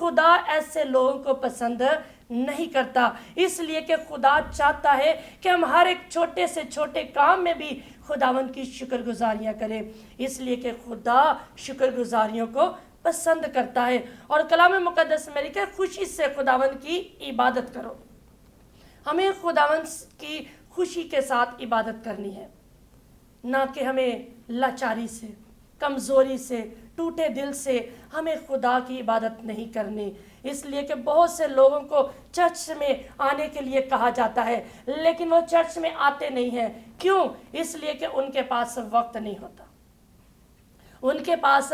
خدا ایسے لوگوں کو پسند نہیں کرتا، اس لیے کہ خدا چاہتا ہے کہ ہم ہر ایک چھوٹے سے چھوٹے کام میں بھی خداوند کی شکر گزاریاں کریں، اس لیے کہ خدا شکر گزاریوں کو پسند کرتا ہے۔ اور کلام مقدس میں لکھا ہے خوشی سے خداوند کی عبادت کرو۔ ہمیں خداوند کی خوشی کے ساتھ عبادت کرنی ہے، نہ کہ ہمیں لاچاری سے، کمزوری سے، ٹوٹے دل سے ہمیں خدا کی عبادت نہیں کرنی۔ اس لیے کہ بہت سے لوگوں کو چرچ میں آنے کے لیے کہا جاتا ہے لیکن وہ چرچ میں آتے نہیں ہیں، کیوں؟ اس لیے کہ ان کے پاس وقت نہیں ہوتا، ان کے پاس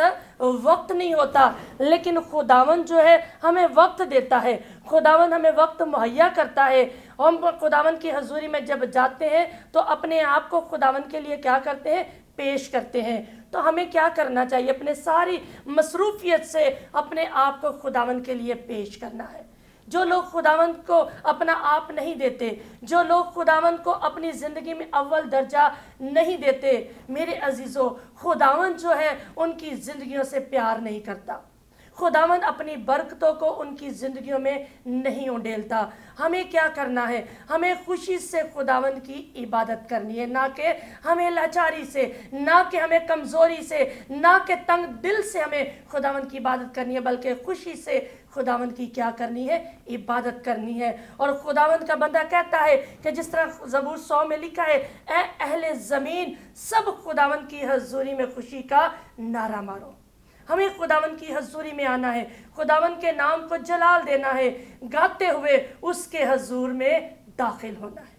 وقت نہیں ہوتا۔ لیکن خداوند جو ہے ہمیں وقت دیتا ہے، خداوند ہمیں وقت مہیا کرتا ہے۔ ہم خداوند کی حضوری میں جب جاتے ہیں تو اپنے آپ کو خداوند کے لیے کیا کرتے ہیں؟ پیش کرتے ہیں۔ تو ہمیں کیا کرنا چاہیے؟ اپنے ساری مصروفیت سے اپنے آپ کو خداوند کے لیے پیش کرنا ہے۔ جو لوگ خداوند کو اپنا آپ نہیں دیتے، جو لوگ خداوند کو اپنی زندگی میں اول درجہ نہیں دیتے، میرے عزیزو، خداوند جو ہے ان کی زندگیوں سے پیار نہیں کرتا، خداوند اپنی برکتوں کو ان کی زندگیوں میں نہیں انڈیلتا۔ ہمیں کیا کرنا ہے؟ ہمیں خوشی سے خداوند کی عبادت کرنی ہے، نہ کہ ہمیں لاچاری سے، نہ کہ ہمیں کمزوری سے، نہ کہ تنگ دل سے ہمیں خداوند کی عبادت کرنی ہے، بلکہ خوشی سے خداوند کی کیا کرنی ہے؟ عبادت کرنی ہے۔ اور خداوند کا بندہ کہتا ہے کہ جس طرح زبور 100 میں لکھا ہے، اے اہل زمین سب خداوند کی حضوری میں خوشی کا نعرہ مارو۔ ہمیں خداوند کی حضوری میں آنا ہے، خداوند کے نام کو جلال دینا ہے، گاتے ہوئے اس کے حضور میں داخل ہونا ہے۔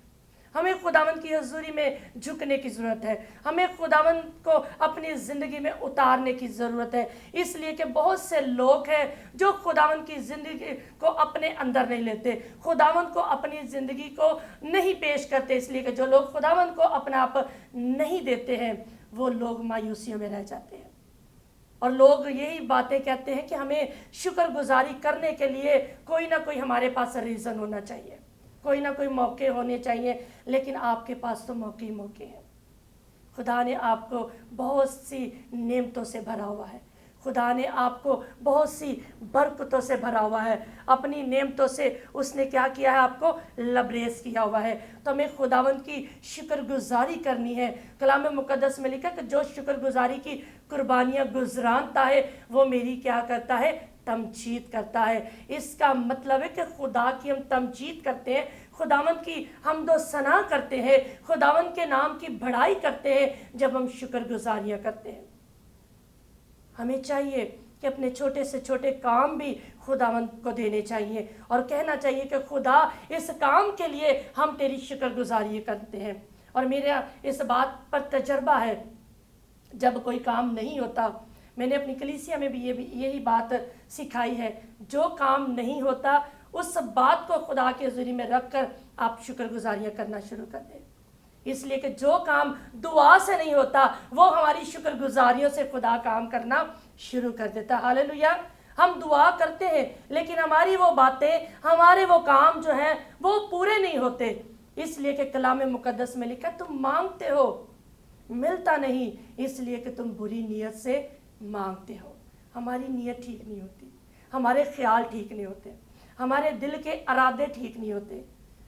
ہمیں خداوند کی حضوری میں جھکنے کی ضرورت ہے، ہمیں خداوند کو اپنی زندگی میں اتارنے کی ضرورت ہے، اس لیے کہ بہت سے لوگ ہیں جو خداوند کی زندگی کو اپنے اندر نہیں لیتے، خداوند کو اپنی زندگی کو نہیں پیش کرتے، اس لیے کہ جو لوگ خداوند کو اپنا آپ نہیں دیتے ہیں وہ لوگ مایوسیوں میں رہ جاتے ہیں۔ اور لوگ یہی باتیں کہتے ہیں کہ ہمیں شکر گزاری کرنے کے لیے کوئی نہ کوئی ہمارے پاس ریزن ہونا چاہیے، کوئی نہ کوئی موقع ہونے چاہیے، لیکن آپ کے پاس تو موقع ہی موقع ہیں۔ خدا نے آپ کو بہت سی نعمتوں سے بھرا ہوا ہے، خدا نے آپ کو بہت سی برکتوں سے بھرا ہوا ہے، اپنی نعمتوں سے اس نے کیا کیا ہے؟ آپ کو لبریز کیا ہوا ہے۔ تو ہمیں خداوند کی شکر گزاری کرنی ہے۔ کلام مقدس میں لکھا کہ جو شکر گزاری کی قربانیاں گزرانتا ہے وہ میری کیا کرتا ہے؟ تمجید کرتا ہے۔ اس کا مطلب ہے کہ خدا کی ہم تمجید کرتے ہیں، خداوند کی حمد و ثنا کرتے ہیں، خداوند کے نام کی بڑائی کرتے ہیں جب ہم شکر گزاریاں کرتے ہیں۔ ہمیں چاہیے کہ اپنے چھوٹے سے چھوٹے کام بھی خداوند کو دینے چاہیے اور کہنا چاہیے کہ خدا اس کام کے لیے ہم تیری شکر گزاری کرتے ہیں۔ اور میرا اس بات پر تجربہ ہے، جب کوئی کام نہیں ہوتا، میں نے اپنی کلیسیا میں بھی یہی بات سکھائی ہے، جو کام نہیں ہوتا اس بات کو خدا کے حضوری میں رکھ کر آپ شکر گزاریاں کرنا شروع کر دیں، اس لیے کہ جو کام دعا سے نہیں ہوتا وہ ہماری شکر گزاریوں سے خدا کام کرنا شروع کر دیتا۔ ہاللیلویا۔ ہم دعا کرتے ہیں لیکن ہماری وہ باتیں، ہمارے وہ کام جو ہیں وہ پورے نہیں ہوتے، اس لیے کہ کلام مقدس میں لکھا تم مانگتے ہو ملتا نہیں، اس لیے کہ تم بری نیت سے مانگتے ہو۔ ہماری نیت ٹھیک نہیں ہوتی، ہمارے خیال ٹھیک نہیں ہوتے، ہمارے دل کے ارادے ٹھیک نہیں ہوتے،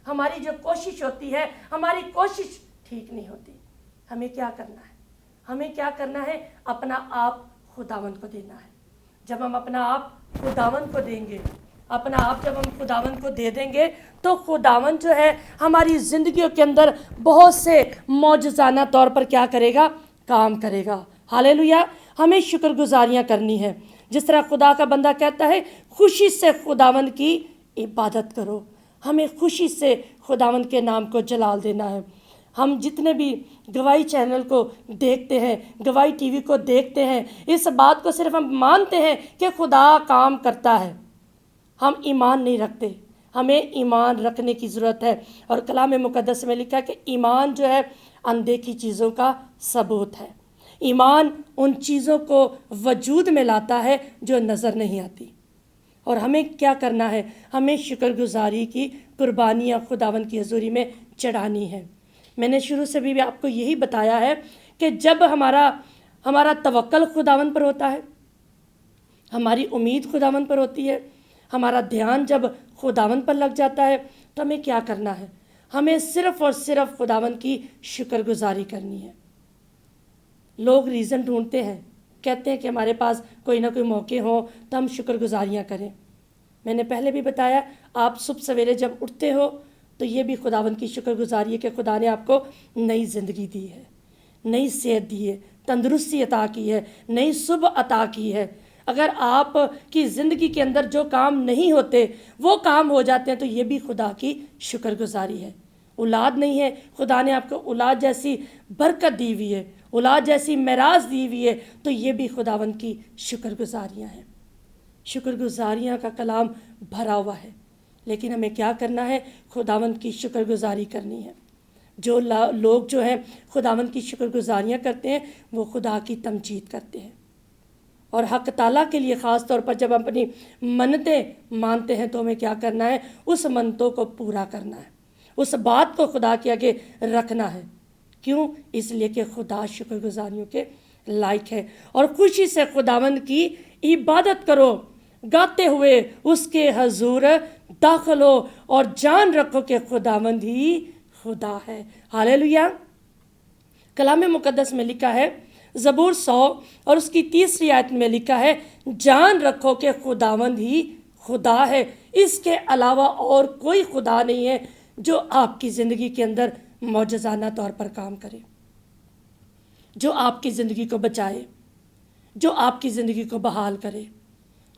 ہماری جو کوشش ہوتی ہے ہماری کوشش ٹھیک نہیں ہوتی۔ ہمیں کیا کرنا ہے؟ ہمیں کیا کرنا ہے؟ اپنا آپ خداوند کو دینا ہے۔ جب ہم اپنا آپ خداوند کو دیں گے، اپنا آپ جب ہم خداوند کو دے دیں گے تو خداوند جو ہے ہماری زندگیوں کے اندر بہت سے معجزانہ طور پر کیا کرے گا؟ کام کرے گا۔ ہاللیلویا۔ ہمیں شکر گزاریاں کرنی ہے، جس طرح خدا کا بندہ کہتا ہے خوشی سے خداوند کی عبادت کرو۔ ہمیں خوشی سے خداوند کے نام کو جلال دینا ہے۔ ہم جتنے بھی گواہی چینل کو دیکھتے ہیں، گواہی ٹی وی کو دیکھتے ہیں، اس بات کو صرف ہم مانتے ہیں کہ خدا کام کرتا ہے، ہم ایمان نہیں رکھتے۔ ہمیں ایمان رکھنے کی ضرورت ہے، اور کلام مقدس میں لکھا ہے کہ ایمان جو ہے اندیکھی چیزوں کا ثبوت ہے۔ ایمان ان چیزوں کو وجود میں لاتا ہے جو نظر نہیں آتی۔ اور ہمیں کیا کرنا ہے؟ ہمیں شکر گزاری کی قربانیاں خداوند کی حضوری میں چڑھانی ہے۔ میں نے شروع سے بھی آپ کو یہی بتایا ہے کہ جب ہمارا توکل خداوند پر ہوتا ہے، ہماری امید خداوند پر ہوتی ہے، ہمارا دھیان جب خداوند پر لگ جاتا ہے تو ہمیں کیا کرنا ہے؟ ہمیں صرف اور صرف خداوند کی شکر گزاری کرنی ہے۔ لوگ ریزن ڈھونڈتے ہیں، کہتے ہیں کہ ہمارے پاس کوئی نہ کوئی موقع ہو تو ہم شکر گزاریاں کریں۔ میں نے پہلے بھی بتایا، آپ صبح سویرے جب اٹھتے ہو تو یہ بھی خداوند کی شکر گزاری ہے کہ خدا نے آپ کو نئی زندگی دی ہے، نئی صحت دی ہے، تندرستی عطا کی ہے، نئی صبح عطا کی ہے۔ اگر آپ کی زندگی کے اندر جو کام نہیں ہوتے وہ کام ہو جاتے ہیں تو یہ بھی خدا کی شکر گزاری ہے۔ اولاد نہیں ہے، خدا نے آپ کو اولاد جیسی برکت دی ہوئی ہے، اولاد جیسی میراث دی ہوئی ہے، تو یہ بھی خداوند کی شکر گزاریاں ہیں۔ شکر گزاریاں کا کلام بھرا ہوا ہے، لیکن ہمیں کیا کرنا ہے؟ خداوند کی شکر گزاری کرنی ہے۔ جو لوگ جو ہیں خداوند کی شکر گزاریاں کرتے ہیں وہ خدا کی تمجید کرتے ہیں، اور حق تعالیٰ کے لیے خاص طور پر جب اپنی منتیں مانتے ہیں تو ہمیں کیا کرنا ہے؟ اس منتوں کو پورا کرنا ہے، اس بات کو خدا کے آگے رکھنا ہے۔ کیوں؟ اس لیے کہ خدا شکر گزاریوں کے لائق ہے، اور خوشی سے خداوند کی عبادت کرو، گاتے ہوئے اس کے حضور داخل ہو، اور جان رکھو کہ خداوند ہی خدا ہے۔ ہاللیلویا۔ کلام مقدس میں لکھا ہے، زبور 100 اور اس کی 30 آیت میں لکھا ہے، جان رکھو کہ خداوند ہی خدا ہے، اس کے علاوہ اور کوئی خدا نہیں ہے جو آپ کی زندگی کے اندر معجزانہ طور پر کام کرے، جو آپ کی زندگی کو بچائے، جو آپ کی زندگی کو بحال کرے،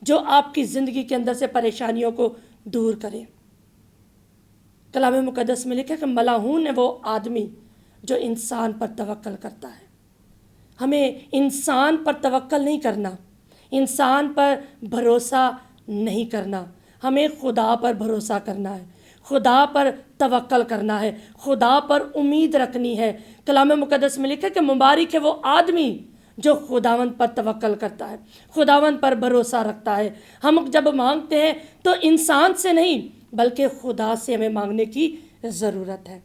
جو آپ کی زندگی کے اندر سے پریشانیوں کو دور کرے۔ کلام مقدس میں لکھا ہے کہ ملعون ہے وہ آدمی جو انسان پر توکل کرتا ہے۔ ہمیں انسان پر توکل نہیں کرنا، انسان پر بھروسہ نہیں کرنا، ہمیں خدا پر بھروسہ کرنا ہے، خدا پر توکل کرنا ہے، خدا پر امید رکھنی ہے۔ کلام مقدس میں لکھا ہے کہ مبارک ہے وہ آدمی جو خداوند پر توکل کرتا ہے، خداوند پر بھروسہ رکھتا ہے۔ ہم جب مانگتے ہیں تو انسان سے نہیں بلکہ خدا سے ہمیں مانگنے کی ضرورت ہے،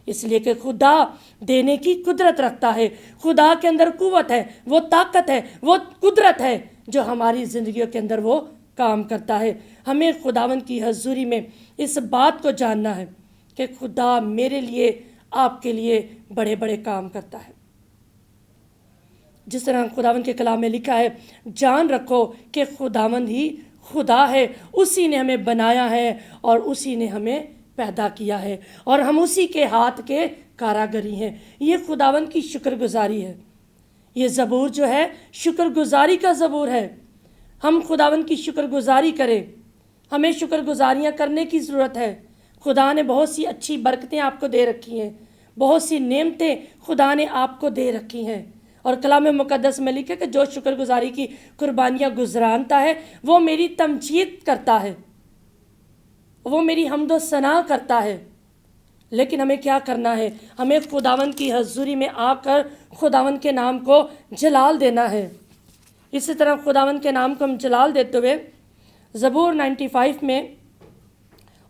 اس لیے کہ خدا دینے کی قدرت رکھتا ہے، خدا کے اندر قوت ہے، وہ طاقت ہے، وہ قدرت ہے جو ہماری زندگیوں کے اندر وہ کام کرتا ہے۔ ہمیں خداوند کی حضوری میں اس بات کو جاننا ہے کہ خدا میرے لیے، آپ کے لیے بڑے بڑے کام کرتا ہے۔ جس طرح خداوند کے کلام میں لکھا ہے، جان رکھو کہ خداوند ہی خدا ہے، اسی نے ہمیں بنایا ہے اور اسی نے ہمیں پیدا کیا ہے، اور ہم اسی کے ہاتھ کے کاراگری ہیں۔ یہ خداوند کی شکر گزاری ہے۔ یہ زبور جو ہے شکر گزاری کا زبور ہے۔ ہم خداوند کی شکر گزاری کریں، ہمیں شکر گزاریاں کرنے کی ضرورت ہے۔ خدا نے بہت سی اچھی برکتیں آپ کو دے رکھی ہیں، بہت سی نعمتیں خدا نے آپ کو دے رکھی ہیں، اور کلام مقدس میں لکھا کہ جو شکر گزاری کی قربانیاں گزرانتا ہے وہ میری تمجید کرتا ہے، وہ میری حمد و ثنا کرتا ہے۔ لیکن ہمیں کیا کرنا ہے؟ ہمیں خداوند کی حضوری میں آ کر خداوند کے نام کو جلال دینا ہے۔ اسی طرح خداوند کے نام کو ہم جلال دیتے ہوئے زبور 95 میں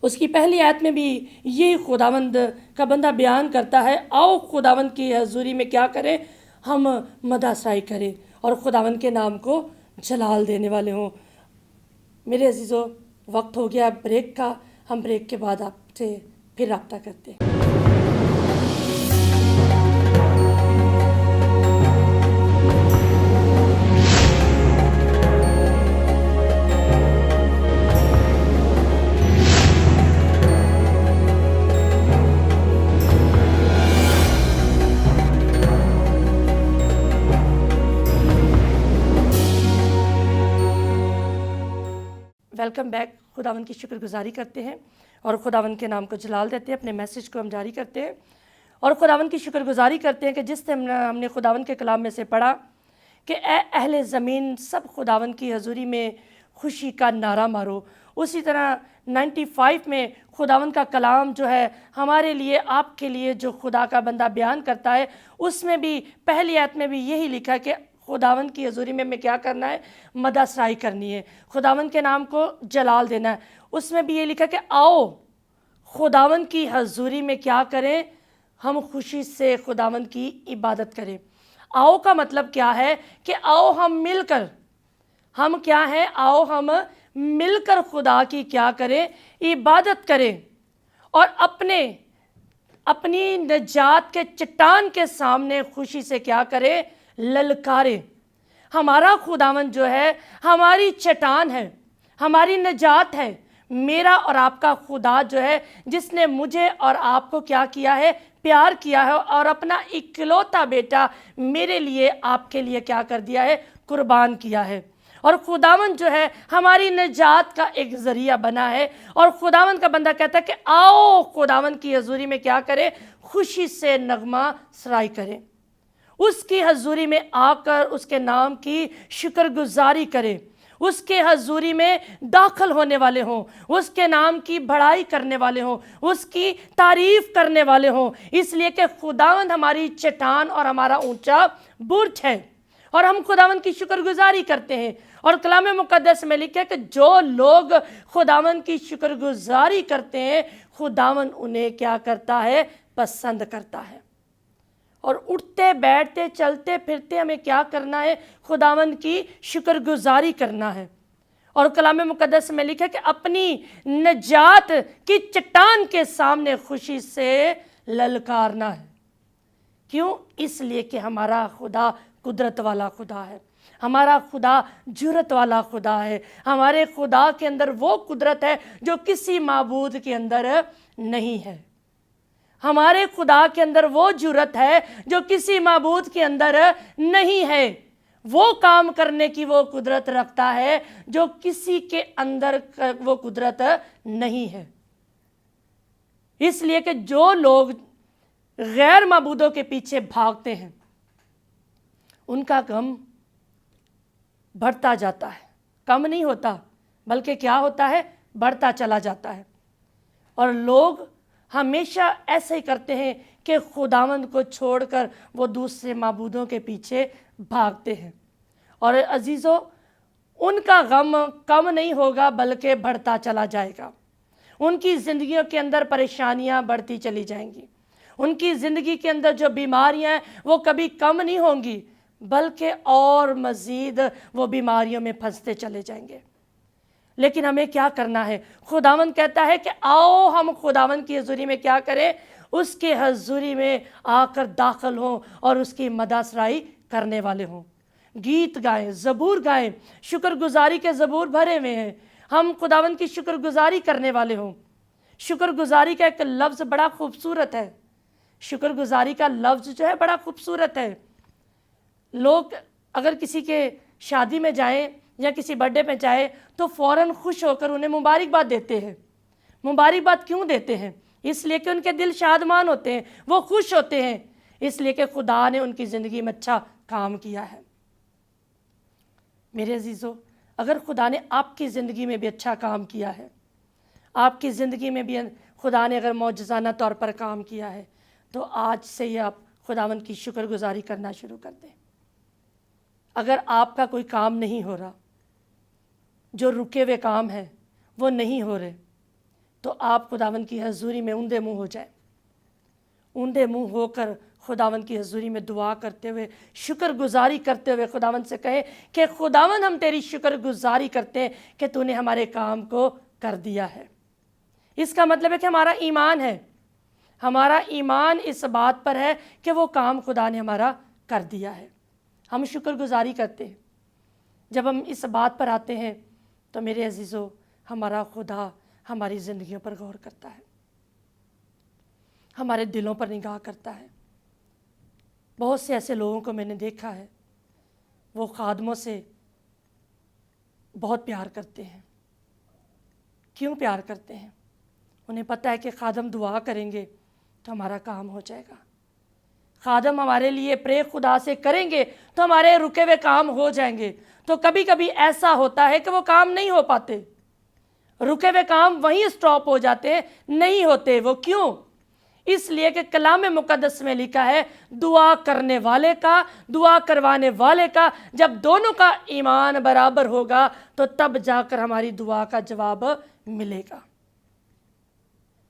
اس کی پہلی آیت میں بھی یہ خداوند کا بندہ بیان کرتا ہے، آؤ خداوند کی حضوری میں کیا کریں؟ ہم مدح سرائی کریں اور خداوند کے نام کو جلال دینے والے ہوں۔ میرے عزیزو، وقت ہو گیا بریک کا، ہم بریک کے بعد آپ سے پھر رابطہ کرتے ہیں۔ Welcome back. خداوند کی شکر گزاری کرتے ہیں اور خداوند کے نام کو جلال دیتے ہیں، اپنے میسیج کو ہم جاری کرتے ہیں اور خداوند کی شکر گزاری کرتے ہیں کہ جس سے ہم نے خداوند کے کلام میں سے پڑھا کہ اے اہل زمین سب خداوند کی حضوری میں خوشی کا نعرہ مارو۔ اسی طرح 95 میں خداوند کا کلام جو ہے ہمارے لیے، آپ کے لیے جو خدا کا بندہ بیان کرتا ہے، اس میں بھی پہلی آیت میں بھی یہی لکھا کہ خداوند کی حضوری میں کیا کرنا ہے؟ مدح سرائی کرنی ہے، خداوند کے نام کو جلال دینا ہے۔ اس میں بھی یہ لکھا کہ آؤ خداوند کی حضوری میں کیا کریں؟ ہم خوشی سے خداوند کی عبادت کریں۔ آؤ کا مطلب کیا ہے؟ کہ آؤ ہم مل کر، ہم کیا ہیں؟ آؤ ہم مل کر خدا کی کیا کریں؟ عبادت کریں اور اپنی نجات کے چٹان کے سامنے خوشی سے کیا کریں؟ للکاریں۔ ہمارا خداوند جو ہے ہماری چٹان ہے، ہماری نجات ہے۔ میرا اور آپ کا خدا جو ہے جس نے مجھے اور آپ کو کیا کیا ہے؟ پیار کیا ہے اور اپنا اکلوتا بیٹا میرے لیے، آپ کے لیے کیا کر دیا ہے؟ قربان کیا ہے۔ اور خداوند جو ہے ہماری نجات کا ایک ذریعہ بنا ہے، اور خداوند کا بندہ کہتا ہے کہ آؤ خداوند کی حضوری میں کیا کریں؟ خوشی سے نغمہ سرائی کریں، اس کی حضوری میں آ کر اس کے نام کی شکر گزاری کریں، اس کے حضوری میں داخل ہونے والے ہوں، اس کے نام کی بڑائی کرنے والے ہوں، اس کی تعریف کرنے والے ہوں، اس لیے کہ خداوند ہماری چٹان اور ہمارا اونچا برج ہے، اور ہم خداوند کی شکر گزاری کرتے ہیں۔ اور کلام مقدس میں لکھا ہے کہ جو لوگ خداوند کی شکر گزاری کرتے ہیں خداوند انہیں کیا کرتا ہے؟ پسند کرتا ہے۔ اور اٹھتے بیٹھتے چلتے پھرتے ہمیں کیا کرنا ہے؟ خداوند کی شکر گزاری کرنا ہے۔ اور کلام مقدس میں لکھا ہے کہ اپنی نجات کی چٹان کے سامنے خوشی سے للکارنا ہے۔ کیوں؟ اس لیے کہ ہمارا خدا قدرت والا خدا ہے، ہمارا خدا جرت والا خدا ہے، ہمارے خدا کے اندر وہ قدرت ہے جو کسی معبود کے اندر نہیں ہے، ہمارے خدا کے اندر وہ جرت ہے جو کسی معبود کے اندر نہیں ہے، وہ کام کرنے کی وہ قدرت رکھتا ہے جو کسی کے اندر وہ قدرت نہیں ہے۔ اس لیے کہ جو لوگ غیر معبودوں کے پیچھے بھاگتے ہیں ان کا غم بڑھتا جاتا ہے، کم نہیں ہوتا بلکہ کیا ہوتا ہے؟ بڑھتا چلا جاتا ہے۔ اور لوگ ہمیشہ ایسے ہی کرتے ہیں کہ خداوند کو چھوڑ کر وہ دوسرے معبودوں کے پیچھے بھاگتے ہیں، اور عزیزو ان کا غم کم نہیں ہوگا بلکہ بڑھتا چلا جائے گا۔ ان کی زندگیوں کے اندر پریشانیاں بڑھتی چلی جائیں گی، ان کی زندگی کے اندر جو بیماریاں ہیں وہ کبھی کم نہیں ہوں گی بلکہ اور مزید وہ بیماریوں میں پھنستے چلے جائیں گے۔ لیکن ہمیں کیا کرنا ہے؟ خداوند کہتا ہے کہ آؤ ہم خداوند کی حضوری میں کیا کریں؟ اس کے حضوری میں آ کر داخل ہوں اور اس کی مدح سرائی کرنے والے ہوں، گیت گائیں، زبور گائیں، شکر گزاری کے زبور بھرے ہوئے ہیں، ہم خداوند کی شکر گزاری کرنے والے ہوں۔ شکر گزاری کا ایک لفظ بڑا خوبصورت ہے، شکر گزاری کا لفظ جو ہے بڑا خوبصورت ہے۔ لوگ اگر کسی کے شادی میں جائیں یا کسی برتھ ڈے پہ جائیں تو فوراً خوش ہو کر انہیں مبارکباد دیتے ہیں۔ مبارکباد کیوں دیتے ہیں؟ اس لیے کہ ان کے دل شادمان ہوتے ہیں، وہ خوش ہوتے ہیں، اس لیے کہ خدا نے ان کی زندگی میں اچھا کام کیا ہے۔ میرے عزیزو، اگر خدا نے آپ کی زندگی میں بھی اچھا کام کیا ہے، آپ کی زندگی میں بھی خدا نے اگر معجزانہ طور پر کام کیا ہے، تو آج سے ہی آپ خداوند کی شکر گزاری کرنا شروع کر دیں۔ اگر آپ کا کوئی کام نہیں ہو رہا، جو رکے ہوئے کام ہیں وہ نہیں ہو رہے، تو آپ خداوند کی حضوری میں اوندے منہ ہو جائیں، اوندے منہ ہو کر خداوند کی حضوری میں دعا کرتے ہوئے، شکر گزاری کرتے ہوئے خداوند سے کہیں کہ خداوند ہم تیری شکر گزاری کرتے ہیں کہ تو نے ہمارے کام کو کر دیا ہے۔ اس کا مطلب ہے کہ ہمارا ایمان ہے، ہمارا ایمان اس بات پر ہے کہ وہ کام خدا نے ہمارا کر دیا ہے، ہم شکر گزاری کرتے ہیں۔ جب ہم اس بات پر آتے ہیں تو میرے عزیزو، ہمارا خدا ہماری زندگیوں پر غور کرتا ہے، ہمارے دلوں پر نگاہ کرتا ہے۔ بہت سے ایسے لوگوں کو میں نے دیکھا ہے، وہ خادموں سے بہت پیار کرتے ہیں۔ کیوں پیار کرتے ہیں؟ انہیں پتہ ہے کہ خادم دعا کریں گے تو ہمارا کام ہو جائے گا، خادم ہمارے لیے پرے خدا سے کریں گے تو ہمارے رکے ہوئے کام ہو جائیں گے۔ تو کبھی کبھی ایسا ہوتا ہے کہ وہ کام نہیں ہو پاتے، رکے ہوئے کام وہیں سٹاپ ہو جاتے ہیں، نہیں ہوتے۔ وہ کیوں؟ اس لیے کہ کلام مقدس میں لکھا ہے دعا کرنے والے کا، دعا کروانے والے کا جب دونوں کا ایمان برابر ہوگا تو تب جا کر ہماری دعا کا جواب ملے گا،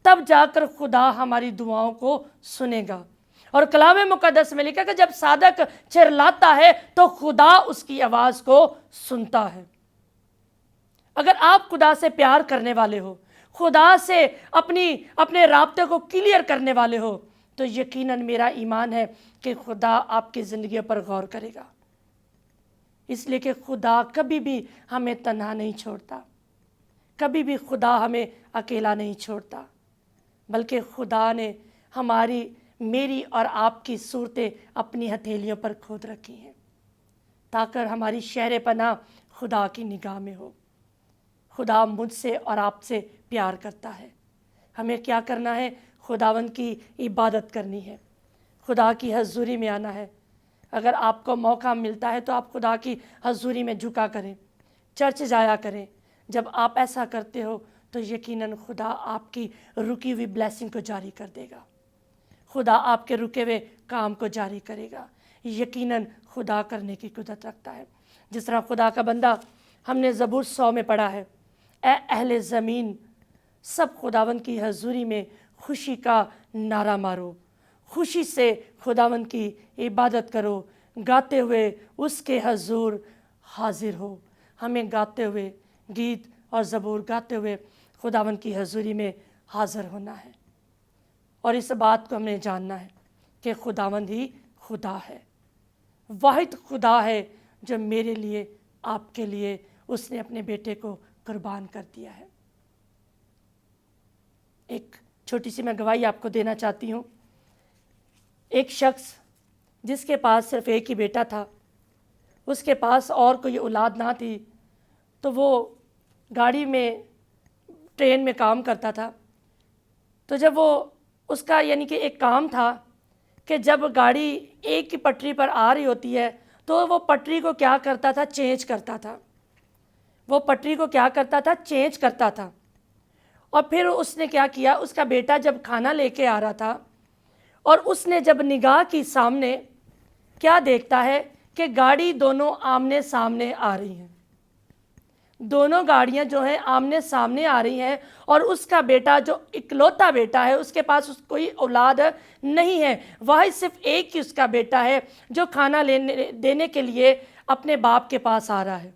تب جا کر خدا ہماری دعاؤں کو سنے گا۔ اور کلام مقدس میں لکھا کہ جب صادق چرلاتا ہے تو خدا اس کی آواز کو سنتا ہے۔ اگر آپ خدا سے پیار کرنے والے ہو، خدا سے اپنے رابطے کو کلیئر کرنے والے ہو، تو یقیناً میرا ایمان ہے کہ خدا آپ کی زندگی پر غور کرے گا، اس لیے کہ خدا کبھی بھی ہمیں تنہا نہیں چھوڑتا، کبھی بھی خدا ہمیں اکیلا نہیں چھوڑتا، بلکہ خدا نے میری اور آپ کی صورتیں اپنی ہتھیلیوں پر کھود رکھی ہیں تاکہ ہماری شہر پناہ خدا کی نگاہ میں ہو۔ خدا مجھ سے اور آپ سے پیار کرتا ہے۔ ہمیں کیا کرنا ہے؟ خداوند کی عبادت کرنی ہے، خدا کی حضوری میں آنا ہے۔ اگر آپ کو موقع ملتا ہے تو آپ خدا کی حضوری میں جھکا کریں، چرچ جایا کریں۔ جب آپ ایسا کرتے ہو تو یقیناً خدا آپ کی رکی ہوئی بلیسنگ کو جاری کر دے گا، خدا آپ کے رکے ہوئے کام کو جاری کرے گا۔ یقیناً خدا کرنے کی قدرت رکھتا ہے۔ جس طرح خدا کا بندہ ہم نے زبور 100 میں پڑھا ہے، اے اہل زمین سب خداوند کی حضوری میں خوشی کا نعرہ مارو، خوشی سے خداوند کی عبادت کرو، گاتے ہوئے اس کے حضور حاضر ہو۔ ہمیں گاتے ہوئے، گیت اور زبور گاتے ہوئے خداوند کی حضوری میں حاضر ہونا ہے، اور اس بات کو ہمیں جاننا ہے کہ خداوند ہی خدا ہے، واحد خدا ہے جو میرے لیے، آپ کے لیے اس نے اپنے بیٹے کو قربان کر دیا ہے۔ ایک چھوٹی سی میں گواہی آپ کو دینا چاہتی ہوں۔ ایک شخص جس کے پاس صرف ایک ہی بیٹا تھا، اس کے پاس اور کوئی اولاد نہ تھی، تو وہ گاڑی میں، ٹرین میں کام کرتا تھا۔ تو جب وہ اس کا یعنی کہ ایک کام تھا کہ جب گاڑی ایک ہی پٹری پر آ رہی ہوتی ہے تو وہ پٹری کو کیا کرتا تھا؟ چینج کرتا تھا۔ وہ پٹری کو کیا کرتا تھا؟ چینج کرتا تھا۔ اور پھر اس نے کیا کیا، اس کا بیٹا جب کھانا لے کے آ رہا تھا اور اس نے جب نگاہ کی سامنے کیا دیکھتا ہے کہ گاڑی دونوں آمنے سامنے آ رہی ہیں، دونوں گاڑیاں جو ہیں آمنے سامنے آ رہی ہیں، اور اس کا بیٹا جو اکلوتا بیٹا ہے، اس کے پاس کوئی اولاد نہیں ہے، واحد صرف ایک ہی اس کا بیٹا ہے جو کھانا دینے کے لیے اپنے باپ کے پاس آ رہا ہے۔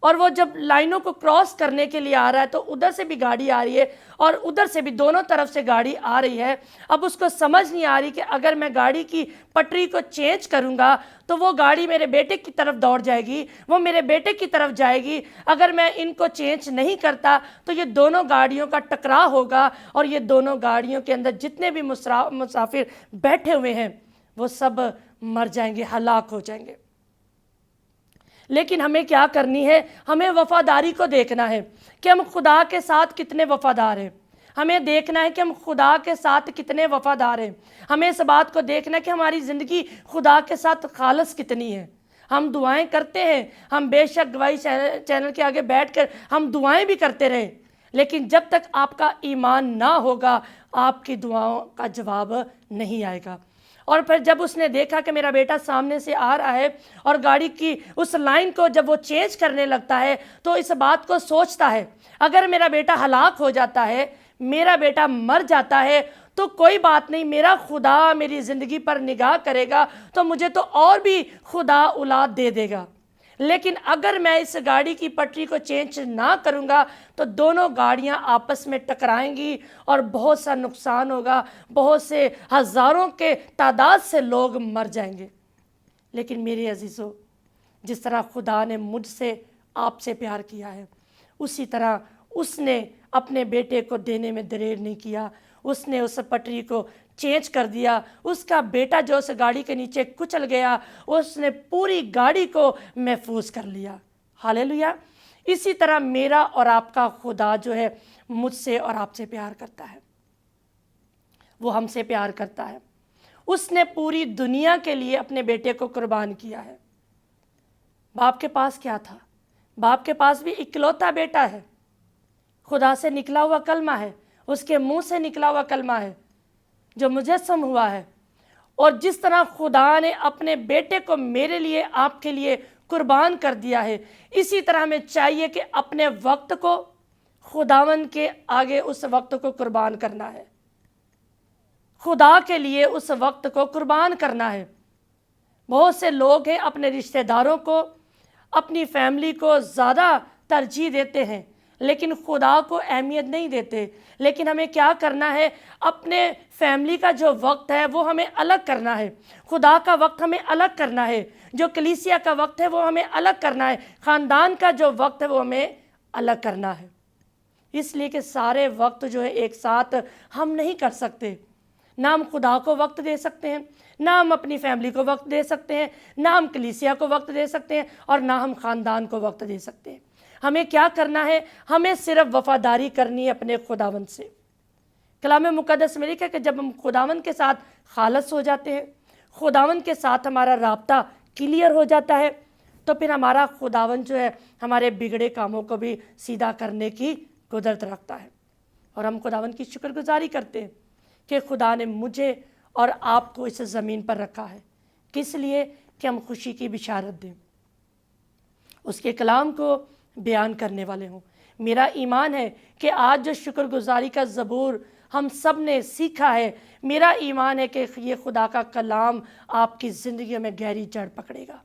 اور وہ جب لائنوں کو کراس کرنے کے لیے آ رہا ہے تو ادھر سے بھی گاڑی آ رہی ہے اور ادھر سے بھی، دونوں طرف سے گاڑی آ رہی ہے۔ اب اس کو سمجھ نہیں آ رہی کہ اگر میں گاڑی کی پٹری کو چینج کروں گا تو وہ گاڑی میرے بیٹے کی طرف دوڑ جائے گی، وہ میرے بیٹے کی طرف جائے گی۔ اگر میں ان کو چینج نہیں کرتا تو یہ دونوں گاڑیوں کا ٹکراؤ ہوگا، اور یہ دونوں گاڑیوں کے اندر جتنے بھی مسافر بیٹھے ہوئے ہیں وہ سب مر جائیں گے، ہلاک ہو جائیں گے۔ لیکن ہمیں کیا کرنی ہے؟ ہمیں وفاداری کو دیکھنا ہے کہ ہم خدا کے ساتھ کتنے وفادار ہیں۔ ہمیں دیکھنا ہے کہ ہم خدا کے ساتھ کتنے وفادار ہیں۔ ہمیں اس بات کو دیکھنا ہے کہ ہماری زندگی خدا کے ساتھ خالص کتنی ہے۔ ہم دعائیں کرتے ہیں، ہم بے شک گواہی چینل کے آگے بیٹھ کر ہم دعائیں بھی کرتے رہیں، لیکن جب تک آپ کا ایمان نہ ہوگا آپ کی دعاؤں کا جواب نہیں آئے گا۔ اور پھر جب اس نے دیکھا کہ میرا بیٹا سامنے سے آ رہا ہے اور گاڑی کی اس لائن کو جب وہ چینج کرنے لگتا ہے تو اس بات کو سوچتا ہے، اگر میرا بیٹا ہلاک ہو جاتا ہے، میرا بیٹا مر جاتا ہے تو کوئی بات نہیں، میرا خدا میری زندگی پر نگاہ کرے گا تو مجھے تو اور بھی خدا اولاد دے دے گا۔ لیکن اگر میں اس گاڑی کی پٹری کو چینج نہ کروں گا تو دونوں گاڑیاں آپس میں ٹکرائیں گی اور بہت سا نقصان ہوگا، بہت سے ہزاروں کے تعداد سے لوگ مر جائیں گے۔ لیکن میرے عزیزو، جس طرح خدا نے مجھ سے، آپ سے پیار کیا ہے، اسی طرح اس نے اپنے بیٹے کو دینے میں دیر نہیں کیا۔ اس نے اس پٹری کو چینج کر دیا۔ اس کا بیٹا جو اس گاڑی کے نیچے کچل گیا، اس نے پوری گاڑی کو محفوظ کر لیا۔ ہاللیلویا۔ اسی طرح میرا اور آپ کا خدا جو ہے مجھ سے اور آپ سے پیار کرتا ہے، وہ ہم سے پیار کرتا ہے۔ اس نے پوری دنیا کے لیے اپنے بیٹے کو قربان کیا ہے۔ باپ کے پاس کیا تھا؟ باپ کے پاس بھی اکلوتا بیٹا ہے، خدا سے نکلا ہوا کلمہ ہے، اس کے منہ سے نکلا ہوا کلمہ ہے جو مجسم ہوا ہے۔ اور جس طرح خدا نے اپنے بیٹے کو میرے لیے، آپ کے لیے قربان کر دیا ہے، اسی طرح ہمیں چاہیے کہ اپنے وقت کو خداوند کے آگے اس وقت کو قربان کرنا ہے، خدا کے لیے اس وقت کو قربان کرنا ہے۔ بہت سے لوگ ہیں اپنے رشتہ داروں کو، اپنی فیملی کو زیادہ ترجیح دیتے ہیں لیکن خدا کو اہمیت نہیں دیتے. لیکن ہمیں کیا کرنا ہے؟ اپنے فیملی کا جو وقت ہے وہ ہمیں الگ کرنا ہے. خدا کا وقت ہمیں الگ کرنا ہے. جو کلیسیا کا وقت ہے وہ ہمیں الگ کرنا ہے. خاندان کا جو وقت ہے وہ ہمیں الگ کرنا ہے. اس لیے کہ سارے وقت جو ہے ایک ساتھ ہم نہیں کر سکتے. نہ ہم خدا کو وقت دے سکتے ہیں، نہ ہم اپنی فیملی کو وقت دے سکتے ہیں، نہ ہم کلیسیا کو وقت دے سکتے ہیں، اور نہ ہم خاندان کو وقت دے سکتے ہیں. ہمیں کیا کرنا ہے؟ ہمیں صرف وفاداری کرنی ہے اپنے خداوند سے. کلام مقدس میں لکھا ہے کہ جب ہم خداوند کے ساتھ خالص ہو جاتے ہیں، خداوند کے ساتھ ہمارا رابطہ کلیئر ہو جاتا ہے، تو پھر ہمارا خداوند جو ہے ہمارے بگڑے کاموں کو بھی سیدھا کرنے کی قدرت رکھتا ہے. اور ہم خداوند کی شکر گزاری کرتے ہیں کہ خدا نے مجھے اور آپ کو اس زمین پر رکھا ہے. کس لیے؟ کہ ہم خوشی کی بشارت دیں، اس کے کلام کو بیان کرنے والے ہوں. میرا ایمان ہے کہ آج جو شکر گزاری کا زبور ہم سب نے سیکھا ہے، میرا ایمان ہے کہ یہ خدا کا کلام آپ کی زندگیوں میں گہری جڑ پکڑے گا.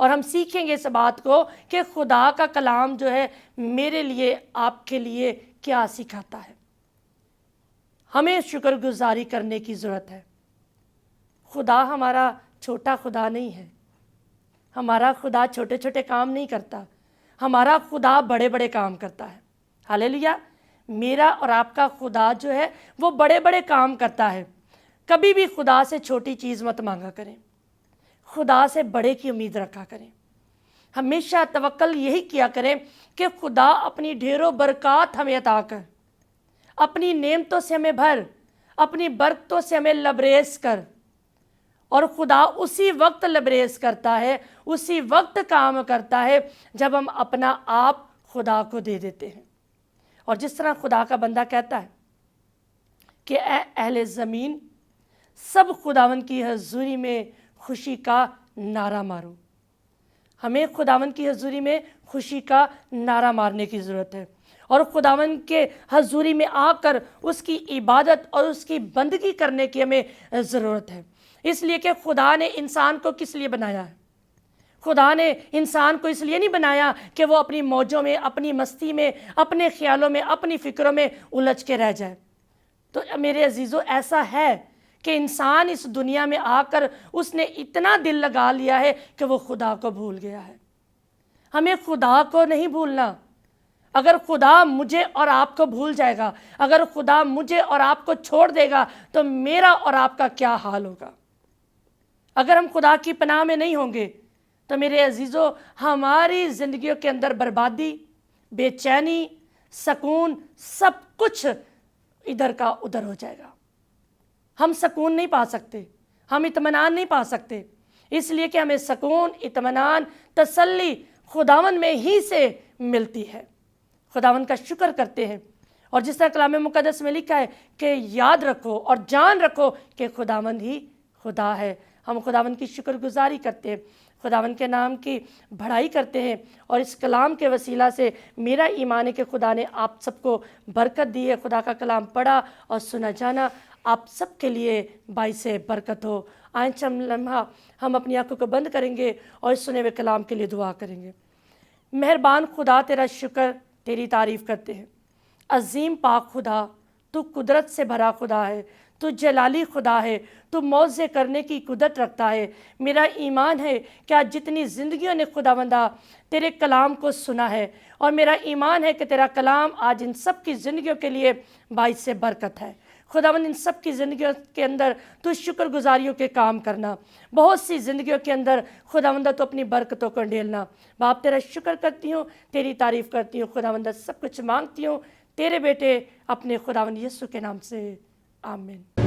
اور ہم سیکھیں گے اس بات کو کہ خدا کا کلام جو ہے میرے لیے، آپ کے لیے کیا سکھاتا ہے. ہمیں شکر گزاری کرنے کی ضرورت ہے. خدا ہمارا چھوٹا خدا نہیں ہے. ہمارا خدا چھوٹے چھوٹے کام نہیں کرتا، ہمارا خدا بڑے بڑے کام کرتا ہے. ہاللیلویا. میرا اور آپ کا خدا جو ہے وہ بڑے بڑے کام کرتا ہے. کبھی بھی خدا سے چھوٹی چیز مت مانگا کریں، خدا سے بڑے کی امید رکھا کریں. ہمیشہ توکل یہی کیا کریں کہ خدا اپنی ڈھیروں برکات ہمیں عطا کر، اپنی نعمتوں سے ہمیں بھر، اپنی برکتوں سے ہمیں لبریز کر. اور خدا اسی وقت لبریز کرتا ہے، اسی وقت کام کرتا ہے جب ہم اپنا آپ خدا کو دے دیتے ہیں. اور جس طرح خدا کا بندہ کہتا ہے کہ اے اہل زمین، سب خداوند کی حضوری میں خوشی کا نعرہ مارو. ہمیں خداوند کی حضوری میں خوشی کا نعرہ مارنے کی ضرورت ہے، اور خداوند کے حضوری میں آ کر اس کی عبادت اور اس کی بندگی کرنے کی ہمیں ضرورت ہے. اس لیے کہ خدا نے انسان کو کس لیے بنایا ہے؟ خدا نے انسان کو اس لیے نہیں بنایا کہ وہ اپنی موجوں میں، اپنی مستی میں، اپنے خیالوں میں، اپنی فکروں میں الجھ کے رہ جائے. تو میرے عزیزو، ایسا ہے کہ انسان اس دنیا میں آ کر اس نے اتنا دل لگا لیا ہے کہ وہ خدا کو بھول گیا ہے. ہمیں خدا کو نہیں بھولنا. اگر خدا مجھے اور آپ کو بھول جائے گا، اگر خدا مجھے اور آپ کو چھوڑ دے گا، تو میرا اور آپ کا کیا حال ہوگا؟ اگر ہم خدا کی پناہ میں نہیں ہوں گے تو میرے عزیزو، ہماری زندگیوں کے اندر بربادی، بے چینی، سکون، سب کچھ ادھر کا ادھر ہو جائے گا. ہم سکون نہیں پا سکتے، ہم اطمینان نہیں پا سکتے. اس لیے کہ ہمیں سکون، اطمینان، تسلی خداوند میں ہی سے ملتی ہے. خداوند کا شکر کرتے ہیں. اور جس طرح کلام مقدس میں لکھا ہے کہ یاد رکھو اور جان رکھو کہ خداوند ہی خدا ہے. ہم خداوند کی شکر گزاری کرتے ہیں، خداوند کے نام کی بڑائی کرتے ہیں. اور اس کلام کے وسیلہ سے میرا ایمان ہے کہ خدا نے آپ سب کو برکت دی ہے. خدا کا کلام پڑھا اور سنا جانا آپ سب کے لیے باعث برکت ہو. آئیں چند لمحہ ہم اپنی آنکھوں کو بند کریں گے اور اس سنے ہوئے کلام کے لیے دعا کریں گے. مہربان خدا، تیرا شکر، تیری تعریف کرتے ہیں. عظیم پاک خدا، تو قدرت سے بھرا خدا ہے، تو جلالی خدا ہے، تو معجزے کرنے کی قدرت رکھتا ہے. میرا ایمان ہے کہ آج جتنی زندگیوں نے خداوندا تیرے کلام کو سنا ہے، اور میرا ایمان ہے کہ تیرا کلام آج ان سب کی زندگیوں کے لیے باعث برکت ہے. خداوند ان سب کی زندگیوں کے اندر تو شکر گزاریوں کے کام کرنا. بہت سی زندگیوں کے اندر خداوند تو اپنی برکتوں کو ڈھیلنا. باپ تیرا شکر کرتی ہوں، تیری تعریف کرتی ہوں. خداوند سب کچھ مانگتی ہوں تیرے بیٹے اپنے خداوند یسوع کے نام سے، آمین.